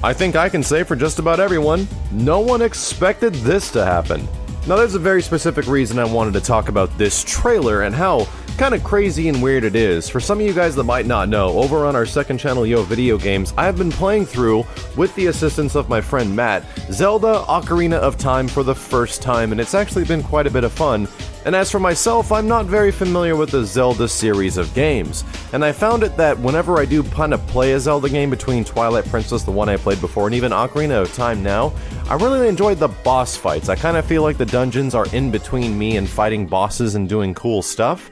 I think I can say for just about everyone, no one expected this to happen. Now there's a very specific reason I wanted to talk about this trailer and how kind of crazy and weird it is. For some of you guys that might not know, over on our second channel, Yo Video Games, I have been playing through, with the assistance of my friend Matt, Zelda Ocarina of Time for the first time, and it's actually been quite a bit of fun. And as for myself, I'm not very familiar with the Zelda series of games, and I found it that whenever I do kind of play a Zelda game between Twilight Princess, the one I played before, and even Ocarina of Time now, I really enjoyed the boss fights. I kind of feel like the dungeons are in between me and fighting bosses and doing cool stuff.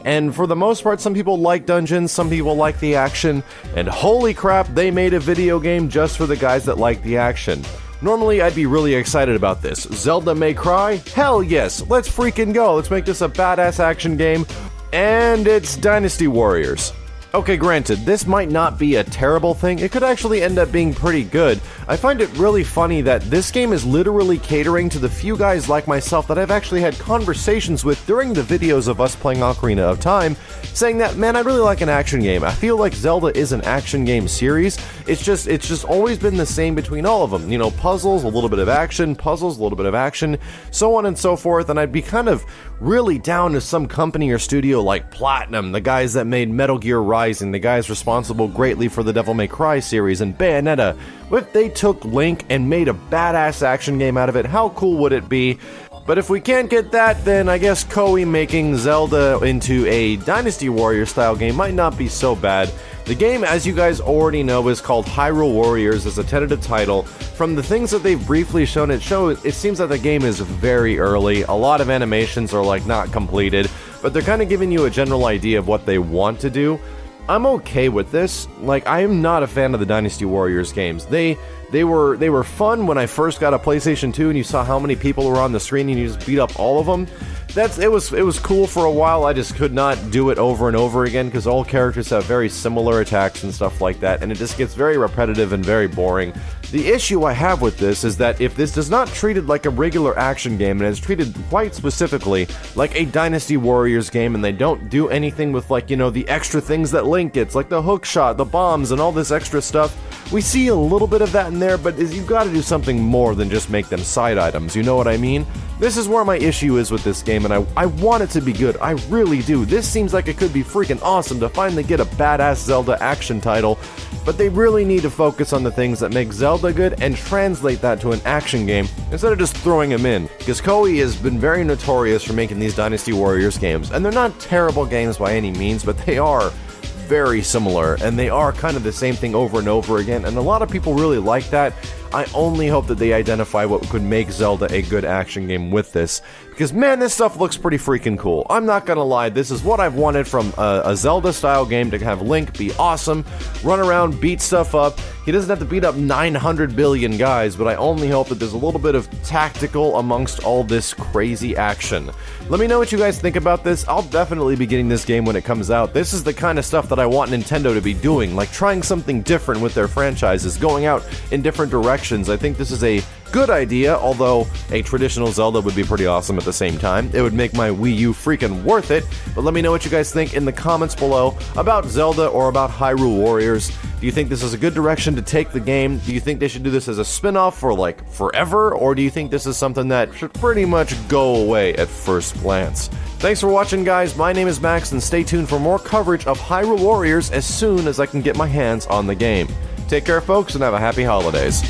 And for the most part, some people like dungeons, some people like the action, and holy crap, they made a video game just for the guys that like the action. Normally, I'd be really excited about this. Zelda May Cry? Hell yes, let's freaking go, let's make this a badass action game, and it's Dynasty Warriors. Okay, granted, this might not be a terrible thing, it could actually end up being pretty good. I find it really funny that this game is literally catering to the few guys like myself that I've actually had conversations with during the videos of us playing Ocarina of Time, saying that, man, I really like an action game. I feel like Zelda is an action game series. It's just always been the same between all of them. You know, puzzles, a little bit of action, puzzles, a little bit of action, so on and so forth, and I'd be kind of really down to some company or studio like Platinum, the guys that made Metal Gear Rising, the guys responsible greatly for the Devil May Cry series, and Bayonetta. If they took Link and made a badass action game out of it, how cool would it be? But if we can't get that, then I guess Koei making Zelda into a Dynasty Warriors style game might not be so bad. The game, as you guys already know, is called Hyrule Warriors as a tentative title. From the things that they've briefly shown, it seems that the game is very early. A lot of animations are like not completed, but they're kind of giving you a general idea of what they want to do. I'm okay with this. Like, I am not a fan of the Dynasty Warriors games. They were fun when I first got a PlayStation 2 and you saw how many people were on the screen and you just beat up all of them. It was cool for a while. I just could not do it over and over again because all characters have very similar attacks and stuff like that, and it just gets very repetitive and very boring. The issue I have with this is that if this is not treated like a regular action game and is treated quite specifically like a Dynasty Warriors game, and they don't do anything with, like, you know, the extra things that Link gets, like the hook shot, the bombs, and all this extra stuff. We see a little bit of that in there, but you've got to do something more than just make them side items, you know what I mean? This is where my issue is with this game, and I want it to be good. I really do. This seems like it could be freaking awesome to finally get a badass Zelda action title, but they really need to focus on the things that make Zelda good and translate that to an action game instead of just throwing them in. Because Koei has been very notorious for making these Dynasty Warriors games, and they're not terrible games by any means, but they are very similar, and they are kind of the same thing over and over again, and a lot of people really like that. I only hope that they identify what could make Zelda a good action game with this, because man, this stuff looks pretty freaking cool. I'm not gonna lie, this is what I've wanted from a Zelda-style game, to have Link be awesome, run around, beat stuff up. He doesn't have to beat up 900 billion guys, but I only hope that there's a little bit of tactical amongst all this crazy action. Let me know what you guys think about this. I'll definitely be getting this game when it comes out. This is the kind of stuff that I want Nintendo to be doing, like trying something different with their franchises, going out in different directions. I think this is a good idea, although a traditional Zelda would be pretty awesome at the same time. It would make my Wii U freaking worth it. But let me know what you guys think in the comments below about Zelda or about Hyrule Warriors. Do you think this is a good direction to take the game? Do you think they should do this as a spin-off for like forever? Or do you think this is something that should pretty much go away at first glance? Thanks for watching, guys. My name is Max, and stay tuned for more coverage of Hyrule Warriors as soon as I can get my hands on the game. Take care, folks, and have a happy holidays.